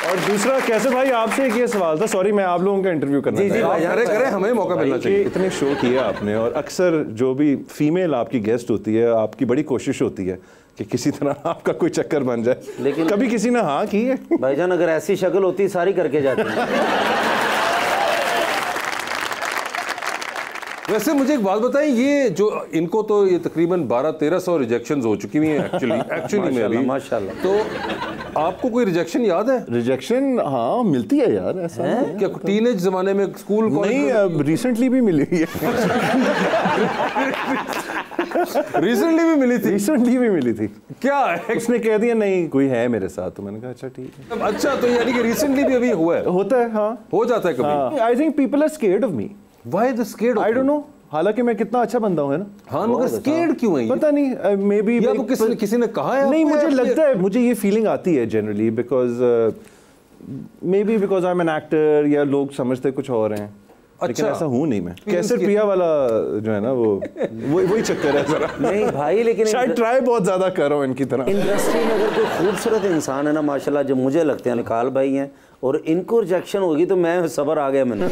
और दूसरा कैसे भाई आपसे एक ये सवाल था, सॉरी मैं आप लोगों का इंटरव्यू करना करे हमें मौका मिलना चाहिए। इतने शो किए आपने और अक्सर जो भी फीमेल आपकी गेस्ट होती है आपकी बड़ी कोशिश होती है कि किसी तरह आपका कोई चक्कर बन जाए, लेकिन कभी किसी ने हाँ की है? भाईजान अगर ऐसी शक्ल होती सारी करके जाती है। वैसे मुझे एक बात बताएं, ये जो इनको तो ये तकरीबन 1200-1300 रिजेक्शंस हो चुकी हुई हैं एक्चुअली में अभी। माशाल्लाह। तो आपको कोई रिजेक्शन याद है? रिजेक्शन हाँ मिलती है यार, ऐसा है क्या टीनेज जमाने में स्कूल नहीं, रिसेंटली भी मिली है। रिसेंटली भी मिली थी। क्या है? उसने कह दिया नहीं कोई है मेरे साथ, तो मैंने कहा अच्छा ठीक है। अच्छा तो यानी कि रिसेंटली भी अभी हुआ है? होता है हाँ, हो जाता है कभी। I think people are scared of me. Why the scared? I don't know, हालांकि मैं कितना अच्छा बंदा हूँ है ना। हाँ मगर स्केर्ड क्यों है? पता नहीं, मे बी किसी ने कहा है? नहीं मुझे लगता है, मुझे ये फीलिंग आती है generally because may be because I am an actor, या लोग समझते कुछ और हैं। लेकिन ऐसा हूँ नहीं मैं। कैसे प्रिया वाला जो है ना वही चक्कर है जरा। नहीं भाई लेकिन शायद ट्राई बहुत ज्यादा कर रहा हूँ इनकी तरह। इंडस्ट्री में अगर कोई खूबसूरत इंसान है ना माशाल्लाह, जो मुझे लगते हैं निकाल भाई हैं, और इनको रिजेक्शन होगी तो मैं सबर आ गया, मैंने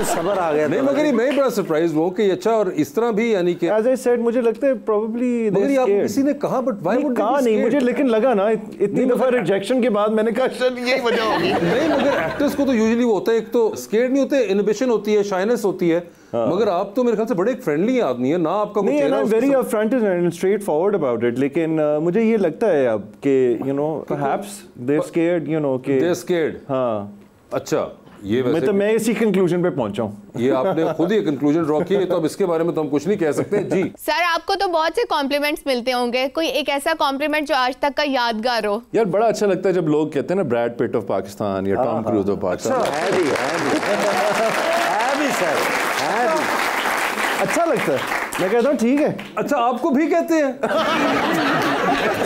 सबर आ गया। नहीं मगर मैं बड़ा सरप्राइज हूँ कि अच्छा, और इस तरह भी यानी कि एज आई सेड मुझे लगता है प्रोबेबली मगर आप किसी ने कहा, बट व्हाई वुड कहा नहीं मुझे, लेकिन लगा ना इतनी दफा रिजेक्शन के बाद मैंने कहा शायद यही वजह होगी। नहीं मगर एक्टर्स को तो यूजुअली वो होता है, एक तो स्केर्ड नहीं होते, इनहिबिशन होती है, शाइनेस होती है। मगर आप तो मेरे ख्याल से बड़े फ्रेंडली आदमी है ना, आपका कुछ नहीं, very upfront and straight forward about it. लेकिन मुझे ये लगता है अब कि you know perhaps they are scared, you know कि दे आर स्केर्ड। हाँ अच्छा ये वैसे मैं इसी कंक्लूजन पे पहुंचा हूं। ये आपने खुद ही कंक्लूजन ड्रॉ किया, तो अब इसके बारे में तो हम कुछ नहीं कह सकते जी। सर आपको तो बहुत से कॉम्प्लीमेंट्स मिलते होंगे, कोई एक ऐसा कॉम्प्लीमेंट जो आज तक का यादगार हो? यार बड़ा अच्छा लगता है जब लोग कहते हैं ना ब्रैड पिट ऑफ पाकिस्तान या टॉम क्रूज ऑफ पाकिस्तान। अच्छा लगता है, मैं कहता हूँ ठीक है। अच्छा आपको भी कहते हैं?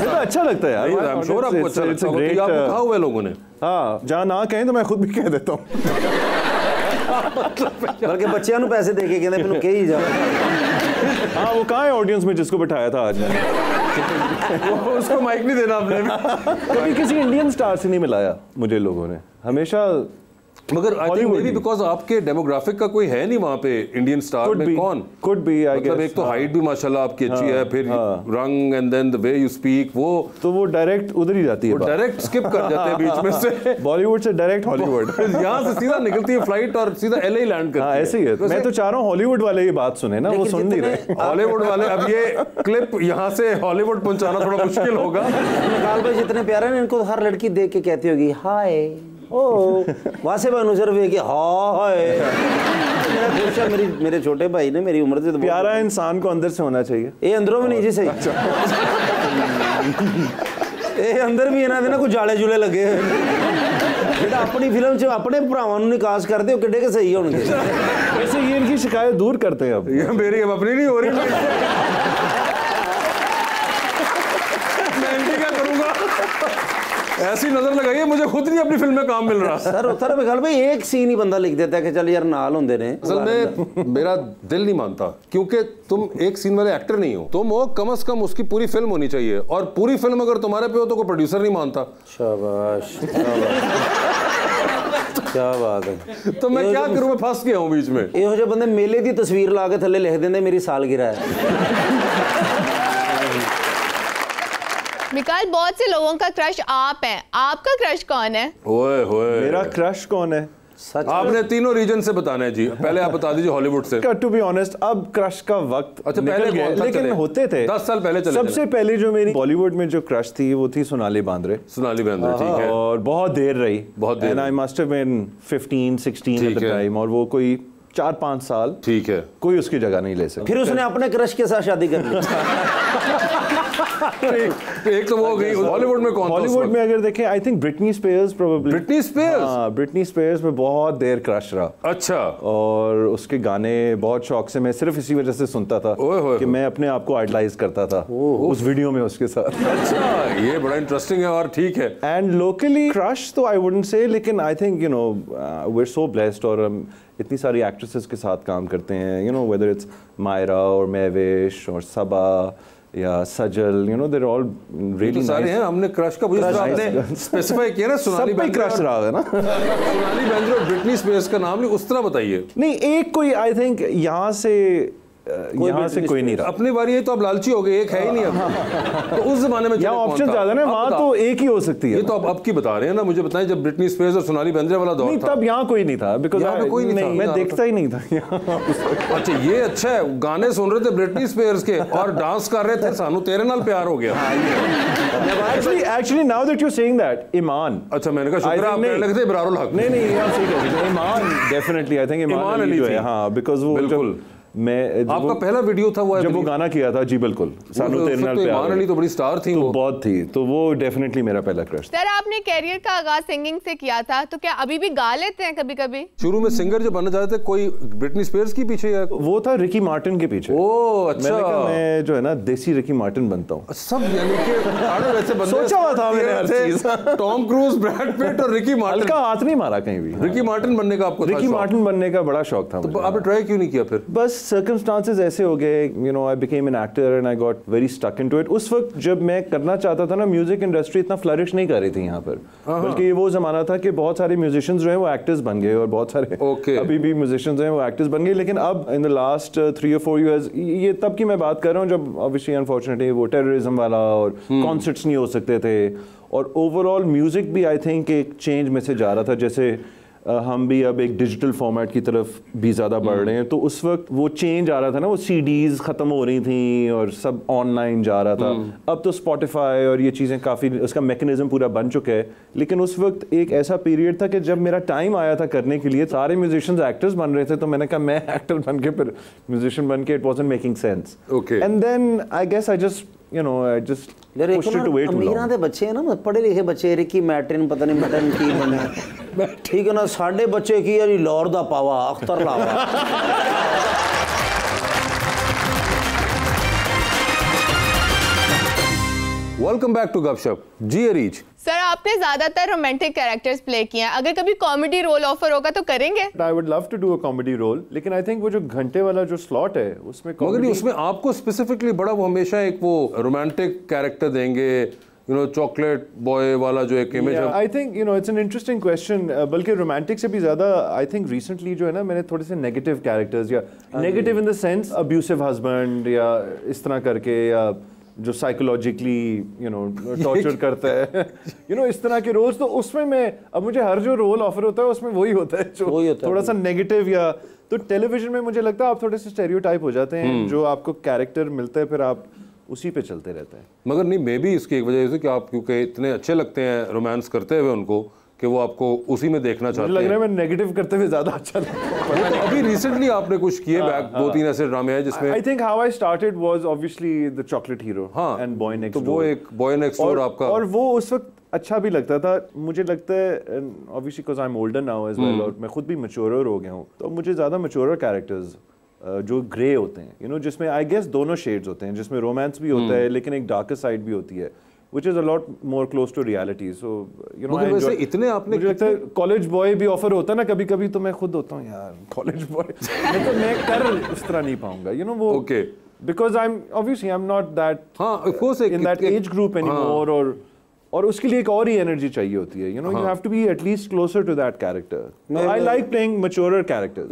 तो अच्छा लगता है यार, आई एम श्योर आपको अच्छा लगता है। आपको कहा हुआ है लोगों ने? हाँ जहाँ ना कहें तो मैं खुद भी कह देता हूँ। बल्कि बच्चों को पैसे देके कहते हैं कही जा। हाँ वो कहाँ है ऑडियंस में जिसको बिठाया था आज मैंने? उसको माइक नहीं देना आपने। कभी किसी इंडियन स्टार से नहीं मिलाया मुझे लोगों ने, हमेशा। मगर I think may be because आपके डेमोग्राफिक का कोई है नहीं वहाँ पे इंडियन स्टार में। कौन कुड बी आई गेस। मतलब एक तो हाइट भी माशाल्लाह आपकी अच्छी है, फिर रंग and then the way you speak, वो तो वो डायरेक्ट उधर ही जाती है, वो डायरेक्ट स्किप कर जाते हैं बीच में से। बॉलीवुड से डायरेक्ट हॉलीवुड। यहाँ से सीधा निकलती है फ्लाइट और सीधा एलए लैंड करती है। ऐसे ही है। मैं तो चाह रहा हूँ हॉलीवुड वाले ये बात सुने ना, वो सुन नहीं रहे हॉलीवुड वाले। अब ये क्लिप यहाँ से हॉलीवुड पहुँचाना थोड़ा मुश्किल होगा। निकाल भाई जितने प्यारे हैं इनको हर लड़की देख के कहती होगी हाय ओ वासे भानुसर वे कि हाय। मेरा खुश है, मेरे छोटे भाई ने मेरी उम्र से तो प्यारा इंसान को अंदर से होना चाहिए। ये अंदरों में नहीं जी सही। ये अंदर भी इन्होंने ना कुछ जाले जुले लगे बेटा अपनी फिल्म च अपने भरावां नूं निकास करते हो किड्डे के सही होंगे। वैसे ये इनकी शिकायत दूर करते हैं अब। ये मेरी अब अपनी नहीं हो रही। मैं इनकी क्या करूँगा? ऐसी नजर लगाइए, मुझे खुद नहीं अपनी फिल्म में काम मिल रहा। सर उत्तर में भाई एक सीन ही बंदा लिख देता है कि चल यार नाल होंदे ने। असल में मेरा दिल नहीं मानता, क्योंकि तुम एक सीन वाले एक्टर नहीं हो, तुम हो कम से कम उसकी पूरी फिल्म होनी चाहिए, और पूरी फिल्म अगर तुम्हारे पे हो तो कोई प्रोड्यूसर नहीं मानता। शाबाश क्या बात है। तो मैं क्या करूं, मैं फंस गया हूं बीच में। ਇਹੋ ਜਿਹੇ ਬੰਦੇ ਮੇਲੇ ਦੀ ਤਸਵੀਰ ਲਾ ਕੇ ਥੱਲੇ ਲਿਖ ਦਿੰਦੇ ਮੇਰੀ ਸਾलगिरह है। मिकाल बहुत से लोगों का क्रश आप हैं, आपका क्रश कौन है? ओए होए, मेरा क्रश कौन है? सच आपने तीनों रीजन से बताना है जी। पहले आप बता दीजिए हॉलीवुड से। टू बी ऑनेस्ट अब क्रश का वक्त अच्छा पहले गया, लेकिन होते थे 10 साल पहले चले। सबसे पहले जो मेरी बॉलीवुड में जो क्रश थी वो थी सोनाली बांद्रे। सोनाली बांद्रे ठीक है, और बहुत देर रही, बहुत देर। And I must have been 15-16 at the time, और वो कोई 4-5 साल ठीक है, कोई उसकी जगह नहीं ले सकता। फिर उसने अपने क्रश के साथ शादी कर ली। एक तो वो हो गई। हॉलीवुड में कौन? हॉलीवुड में अगर देखें I think Britney Spears probably. Britney Spears? हाँ ब्रिटनी स्पीयर्स में बहुत देर क्रश रहा। अच्छा। और उसके गाने बहुत शौक से मैं सिर्फ इसी वजह से सुनता था कि मैं अपने आप को आइडलाइज करता था उस वीडियो में उसके साथ। अच्छा ये बड़ा इंटरेस्टिंग है और ठीक है। एंड लोकली क्रश तो आई वुडंट से, लेकिन I think you know we are so blessed, और इतनी सारी एक्ट्रेसेस के साथ काम करते हैं, you know whether it's Maira और महविश और सबा, या सजल, you know, they're all really सारे nice. हैं, हमने क्रश का पूछा, आपने स्पेसिफाई किया ना, सोनाली सब पे क्रश रहा है ना। सोनाली बेंद्रे और ब्रिटनी स्पीयर्स का नाम नहीं, उस तरह बताइए। नहीं, एक कोई आई थिंक यहाँ से कोई नहीं रहा। अपनी बारी है तो अब लालची हो गए, एक है ही नहीं अब। तो उस जमाने में यहाँ ऑप्शन ज्यादा ना, वहाँ तो एक ही हो सकती है। ये तो अब की बता रहे हैं ना, मुझे बताएं जब ब्रिटनी स्पीयर्स और सोनाली बेंद्रे वाला दौर था, तब यहाँ कोई नहीं था, बिकॉज़ कोई नहीं था, मैं देखता ही नहीं था। अच्छा ये अच्छा है, गाने सुन रहे थे ब्रिटनी स्पीयर्स के और डांस कर रहे थे, सानू तेरे नाल प्यार हो गया। Actually now that you're saying that, ईमान। अच्छा मैंने कहा शुक्र आप कहने लगे थे इब्रारुल हक। नहीं आप सही कह रहे हैं, ईमान डेफिनेटली आई थिंक ईमान अली जो है, हाँ, बिकॉज़ वो बिल्कुल मैं आपका पहला वीडियो था वो जब वो गाना किया था, जी बिल्कुल, सानू तेरे नाल प्यार। ईमान अली तो बड़ी स्टार थी, वो बहुत थी, तो वो डेफिनेटली मेरा पहला क्रश था। सर आपने कैरियर का आगाज सिंगिंग से किया था, तो क्या अभी भी गा लेते हैं कभी कभी? शुरू में सिंगर जब बनना चाहते थे, कोई ब्रिटनी स्पीयर्स की पीछे या वो था रिकी मार्टिन के पीछे। ओह अच्छा, मैंने कहा मैं जो है ना देसी रिकी मार्टिन बनता हूँ। सब यानी कि सारे वैसे बंदे सोचा हुआ था मैंने हर चीज। टॉम क्रूज, ब्रैड पिट और रिकी मार्टिन। हल्का हाथ नहीं मारा कहीं भी। रिकी मार्टिन बनने का आपको रिकी मार्टिन बनने का बड़ा शौक था मुझे। तो आपने ट्राई क्यों नहीं किया फिर? बस सर्कमस्टांसेस ऐसे हो गए, you know, I became an actor and I got very stuck into it. उस वक्त जब मैं करना चाहता था ना, म्यूजिक इंडस्ट्री इतना फ्लरिश नहीं कर रही थी यहाँ पर, बल्कि ये वो जमाना था कि बहुत सारे म्यूजिशियंस जो हैं वो एक्टर्स बन गए और बहुत सारे अभी भी म्यूजिशियंस जो हैं वो एक्टर्स बन गए। लेकिन अब in the last 3 or 4 years, ये तब की मैं बात कर रहा हूँ जब ऑब्वियसली अनफॉर्चुनेटली वो टेररिज्म वाला और कॉन्सर्ट्स नहीं हो सकते थे, और ओवरऑल म्यूजिक भी आई थिंक एक चेंज में से जा रहा था। जैसे हम भी अब एक डिजिटल फॉर्मेट की तरफ भी ज़्यादा बढ़ रहे हैं, तो उस वक्त वो चेंज आ रहा था ना, वो सीडीज़ ख़त्म हो रही थी और सब ऑनलाइन जा रहा था। अब तो स्पॉटिफाई और ये चीज़ें काफ़ी, उसका मैकेनिज्म पूरा बन चुका है। लेकिन उस वक्त एक ऐसा पीरियड था कि जब मेरा टाइम आया था करने के लिए, सारे म्यूजिशियंस एक्टर्स बन रहे थे, तो मैंने कहा मैं एक्टर बन के फिर म्यूजिशियन बन के, it wasn't making sense. And then I guess I just pushed it away too long। अमीरां दे बच्चे हैं ना, पढ़े लिखे बच्चे, रिकी मैर्टिन पता नहीं मैर्टिन की बने, ठीक है ना। साडे बच्चे की यानी लाहौर दा पावा, अख्तर लावा। वेलकम बैक टू गपशप। जी अरीज सर आपने ज्यादातर रोमांटिक कैरेक्टर्स प्ले किए हैं, अगर कभी कॉमेडी रोल ऑफर होगा तो करेंगे? I would love to do a comedy role, लेकिन आई थिंक वो जो घंटे वाला जो स्लॉट है उसमें मगर उसमें आपको स्पेसिफिकली बड़ा वो हमेशा एक वो रोमांटिक कैरेक्टर देंगे, यू नो, चॉकलेट बॉय वाला जो एक इमेज है। आई think you no it's an interesting question, बल्कि रोमांटिक से भी ज्यादा आई थिंक रिसेंटली जो है ना, मैंने थोड़े से नेगेटिव कैरेक्टर्स, या negative in the sense abusive husband या इस तरह करके, या जो साइकोलॉजिकली यू नो टॉर्चर करता है, यू नो, इस तरह के रोल्स। तो उसमें मैं अब मुझे हर जो रोल ऑफर होता है उसमें वही होता है जो थोड़ा सा नेगेटिव, या तो टेलीविजन में मुझे लगता है आप थोड़े से स्टेरियोटाइप हो जाते हैं, जो आपको कैरेक्टर मिलता है फिर आप उसी पे चलते रहते हैं। मगर नहीं, मे भी इसकी एक वजह से कि आप क्योंकि इतने अच्छे लगते हैं रोमांस करते हुए उनको, कि वो आपको उसी में देखना चाहते हैं। लग रहा है मैं नेगेटिव करते हुए ज्यादा अच्छा लगता है। अभी रिसेंटली आपने कुछ किए बैक 2-3 ऐसे ड्रामे हैं जिसमें I think how I started was obviously the chocolate hero and boy next door. तो वो एक बॉय नेक्स्ट डोर आपका, और वो उस वक्त अच्छा भी लगता था। मुझे लगता है obviously because I am older now as well, और मैं खुद भी मैच्योर हो गया हूँ, तो मुझे ज्यादा मैच्योर कैरेक्टर्स जो ग्रे होते हैं, यू नो, जिसमें आई गेस दोनों शेड्स होते हैं, जिसमें रोमांस भी होता है लेकिन एक डार्कर साइड भी होती है, which is a lot more close to reality. So you know, वैसे इतने आपने, मुझे लगता है कॉलेज बॉय भी ऑफर होता है ना कभी कभी, तो मैं खुद होता हूँ यार कॉलेज बॉय, तो मैं कर उस तरह नहीं पाऊंगा, you know, वो okay, because I'm not that of course in that age group anymore, और उसके लिए एक और ही एनर्जी चाहिए होती है, you know, you have to be at least closer to that character. I like playing maturer characters.